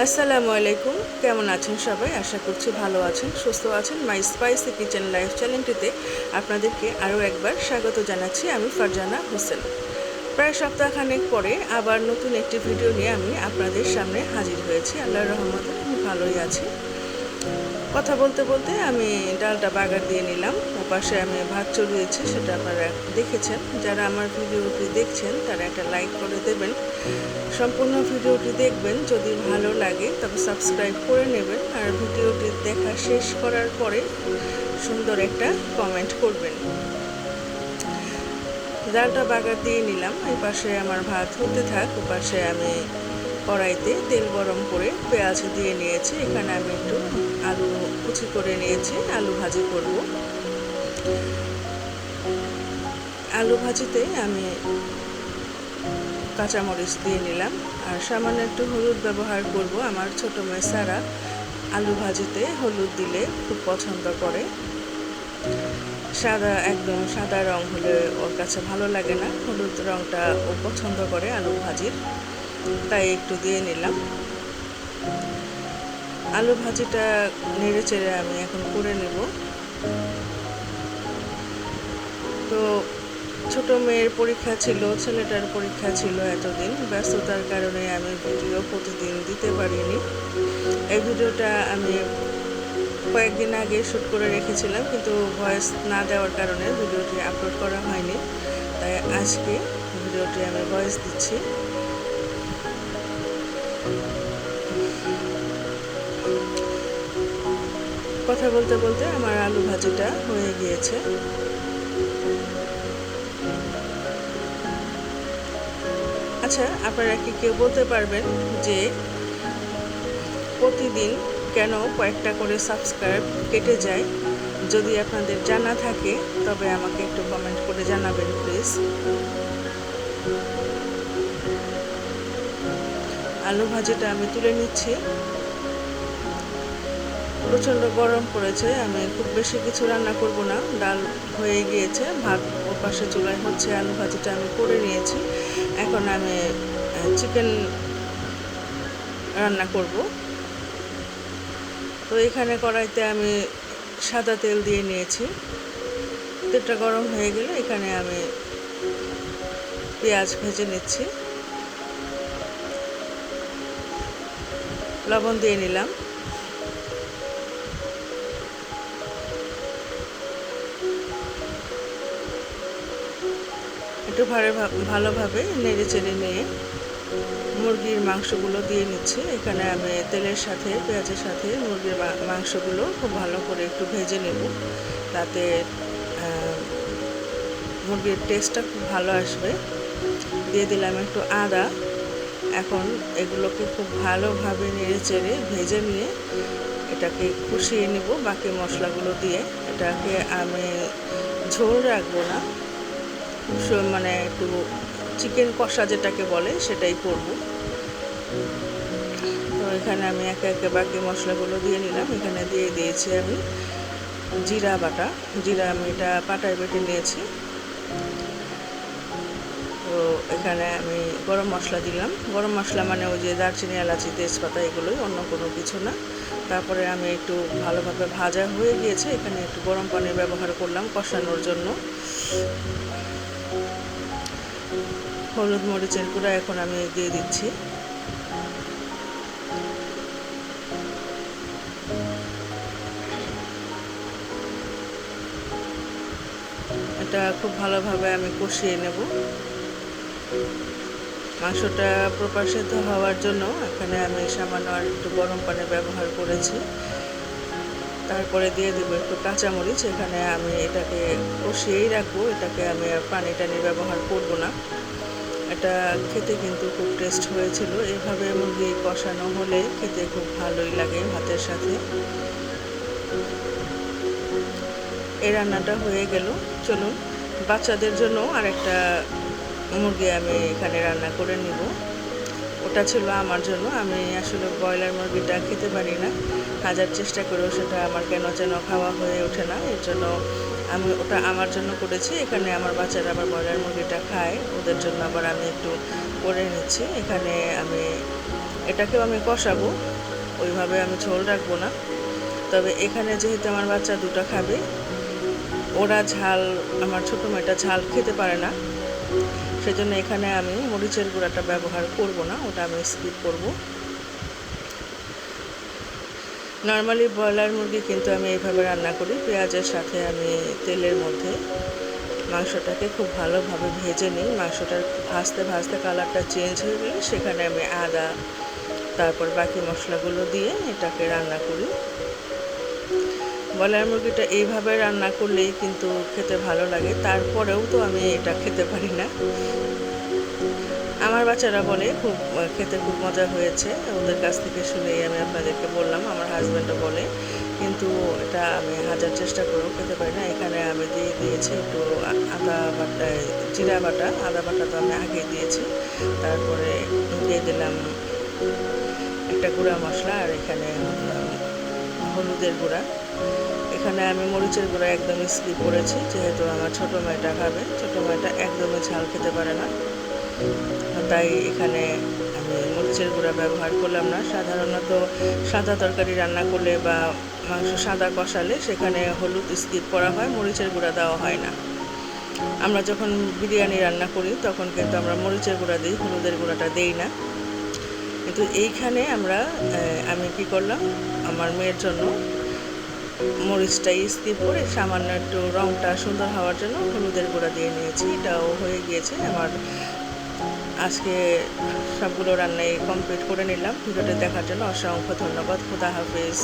আসসালামু আলাইকুম, কেমন আছেন সবাই? আশা করছি ভালো আছেন, সুস্থ আছেন। মাই স্পাইসি কিচেন লাইফ চ্যানেলটিতে আপনাদেরকে আরও একবার স্বাগত জানাচ্ছি। আমি ফারজানা হোসেন। প্রায় সপ্তাহখানেক পরে আবার নতুন একটি ভিডিও নিয়ে আমি আপনাদের সামনে হাজির হয়েছি। আল্লাহর রহমতে আমি ভালোই আছি। কথা বলতে বলতে আমি ডালটা বাগার দিয়ে নিলাম। ওপাশে আমি ভাত চড়িয়েছি, সেটা আপনারা দেখেছেন। যারা আমার ভিডিওটি দেখছেন তারা একটা লাইক করে দেবেন, সম্পূর্ণ ভিডিওটি দেখবেন। যদি ভালো লাগে তবে সাবস্ক্রাইব করে নেবেন, আর ভিডিওটি দেখা শেষ করার পরে সুন্দর একটা কমেন্ট করবেন। ডালটা বাগার দিয়ে নিলাম। এই পাশে আমার ভাত হতে থাক। ওপাশে আমি কড়াইতে তেল গরম করে পেঁয়াজ দিয়ে নিয়েছি। এখানে আমি একটু আলু কুচি করে নিয়েছি, আলু ভাজি করব। আলু ভাজিতে আমি কাঁচামরিচ দিয়ে নিলাম, আর সামান্য একটু হলুদ ব্যবহার করব। আমার ছোটো মেয়ে সারা আলু ভাজিতে হলুদ দিলে খুব পছন্দ করে। একদম সাদা রং হলে ওর কাছে ভালো লাগে না, হলুদ রংটা ও পছন্দ করে আলু ভাজির, তাই একটু দিয়ে নিলাম। আলু ভাজিটা নেড়ে চেড়ে আমি এখন করে নেব। তো ছোট মেয়ের পরীক্ষা ছিল, ছেলেটার পরীক্ষা ছিল, এতদিন ব্যস্ততার কারণে আমি ভিডিও প্রতিদিন দিতে পারিনি। এই ভিডিওটা আমি কয়েকদিন আগে শ্যুট করে রেখেছিলাম, কিন্তু ভয়েস না দেওয়ার কারণে ভিডিওটি আপলোড করা হয়নি। তাই আজকে ভিডিওটি আমি ভয়েস দিচ্ছি। কথা বলতে বলতে আমার আলু ভাজিটা হয়ে গিয়েছে। আচ্ছা, আপনারা কি কেউ বলতে পারবেন যে প্রতিদিন কেন কয়েকটা করে সাবস্ক্রাইব কেটে যায়? যদি আপনাদের জানা থাকে তবে আমাকে একটু কমেন্ট করে জানাবেন প্লিজ। আলু ভাজিটা আমি তুলে নিচ্ছি। প্রচণ্ড গরম পড়েছে, আমি খুব বেশি কিছু রান্না করব না। ডাল হয়ে গিয়েছে, ভাত ওর পাশে চুলায় হচ্ছে, আলু ভাজিটা আমি করে নিয়েছি। এখন আমি চিকেন রান্না করব। তো এখানে কড়াইতে আমি সাদা তেল দিয়ে নিয়েছি। তেলটা গরম হয়ে গেলে এখানে আমি পেঁয়াজ ভেজে নিচ্ছি। লবণ দিয়ে নিলাম। একটু ভালোভাবে নেড়ে চেড়ে নিয়ে মুরগির মাংসগুলো দিয়ে নিচ্ছি। এখানে আমি তেলের সাথে পেঁয়াজের সাথে মুরগির মাংসগুলো খুব ভালো করে একটু ভেজে নেব, তাতে মুরগির টেস্টটা খুব ভালো আসবে। দিয়ে দিলাম একটু আদা। এখন এগুলোকে খুব ভালোভাবে নেড়ে চেড়ে ভেজে নিয়ে এটাকে কষিয়ে নেব বাকি মশলাগুলো দিয়ে। এটাকে আমি ঝোল রাখবো না, মানে একটু চিকেন কষা যেটাকে বলে সেটাই করব। তো এখানে আমি একে একে বাকি মশলাগুলো দিয়ে নিলাম। এখানে দিয়ে দিয়েছি আমি জিরা বাটা। জিরা আমি এটা পাটায় বেটে নিয়েছি। তো এখানে আমি গরম মশলা দিলাম। গরম মশলা মানে ওই যে দারচিনি, এলাচি, তেজপাতা, এগুলোই, অন্য কোনো কিছু না। তারপরে আমি একটু ভালোভাবে ভাজা হয়ে গিয়েছে, এখানে একটু গরম পানি ব্যবহার করলাম কষানোর জন্য। হলুদ মরিচের গুঁড়া এখন আমি দিয়ে দিচ্ছি। এটা খুব ভালোভাবে আমি কষিয়ে নেব। মাংসটা প্রপার সেদ্ধ হওয়ার জন্য এখানে আমি সামান্য আর একটু গরম পানি ব্যবহার করেছি। তারপরে দিয়ে দেবো একটু কাঁচামরিচ। এখানে আমি এটাকে কষিয়েই রাখবো, এটাকে আমি আর পানি টানি ব্যবহার করব না। এটা খেতে কিন্তু খুব টেস্ট হয়েছিল। এইভাবে মুরগি কষানো হলে খেতে খুব ভালোই লাগে ভাতের সাথে। এই রান্নাটা হয়ে গেল। চলুন, বাচ্চাদের জন্য আরেকটা মুরগি আমি এখানে রান্না করে নিব। ওটা ছিল আমার জন্য। আমি আসলে ব্রয়লার মুরগিটা খেতে পারি না, হাজার চেষ্টা করেও সেটা আমার কেন যেন খাওয়া হয়ে ওঠে না। এর জন্য আমি ওটা আমার জন্য করেছি। এখানে আমার বাচ্চারা আবার ব্রয়লার মুরগিটা খায়, ওদের জন্য আবার আমি একটু করে নিচ্ছি। এখানে আমি এটাকেও আমি কষাবো। ওইভাবে আমি ঝোল রাখবো না। তবে এখানে যেহেতু আমার বাচ্চা দুটো খাবে, ওরা ঝাল, আমার ছোটো মেয়েটা ঝাল খেতে পারে না, সেজন্য এখানে আমি মরিচের গুঁড়াটা ব্যবহার করব না, ওটা আমি স্কিপ করব। নর্মালি ব্রয়লার মুরগি কিন্তু আমি এইভাবে রান্না করি, পেঁয়াজের সাথে আমি তেলের মধ্যে মাংসটাকে খুব ভালোভাবে ভেজে নিই। মাংসটা ভাজতে ভাজতে কালারটা চেঞ্জ হয়ে গেলে সেখানে আমি আদা, তারপর বাকি মশলাগুলো দিয়ে এটাকে রান্না করি। ব্রয়লার মুরগিটা এইভাবে রান্না করলেই কিন্তু খেতে ভালো লাগে, তারপরেও তো আমি এটা খেতে পারি না। আমার বাচ্চারা বলে খেতে খুব মজা হয়েছে, ওদের কাছ থেকে শুনেই আমি আপনাদেরকে বললাম। আমার হাজব্যান্ডও বলে, কিন্তু এটা আমি হাজার চেষ্টা করেও খেতে পারি না। এখানে আমি দিয়ে দিয়েছি একটু আদা বাটা, জিরা বাটা, আদা বাটা তো আমি আগে দিয়েছি, তারপরে দিয়ে দিলাম একটা গুঁড়া মশলা, আর এখানে হলুদের গুঁড়া। এখানে আমি মরিচের গুঁড়া একদমই স্কিপ করেছি, যেহেতু আমার ছোটো মেয়েটা খাবে, ছোটো মেয়েটা একদমই ঝাল খেতে পারে না, তাই এখানে আমি মরিচের গুঁড়া ব্যবহার করলাম না। সাধারণত সাদা তরকারি রান্না করলে বা মাংস সাদা কষালে সেখানে হলুদ স্কিপ করা হয়, মরিচের গুঁড়া দেওয়া হয় না। আমরা যখন বিরিয়ানি রান্না করি তখন কিন্তু আমরা মরিচের গুঁড়া দিই, হলুদের গুঁড়াটা দেই না। কিন্তু এইখানে আমি কি করলাম, আমার মেয়ের জন্য মরিচটাই স্কিপ করে সামান্য একটু রঙটা সুন্দর হওয়ার জন্য হলুদের গুঁড়া দিয়ে নিয়েছি। এটাও হয়ে গিয়েছে আমার। আজকে সবগুলো রান্নাই কমপ্লিট করে নিলাম। ভিডিওটি দেখার জন্য অসংখ্য ধন্যবাদ। খোদা হাফেজ।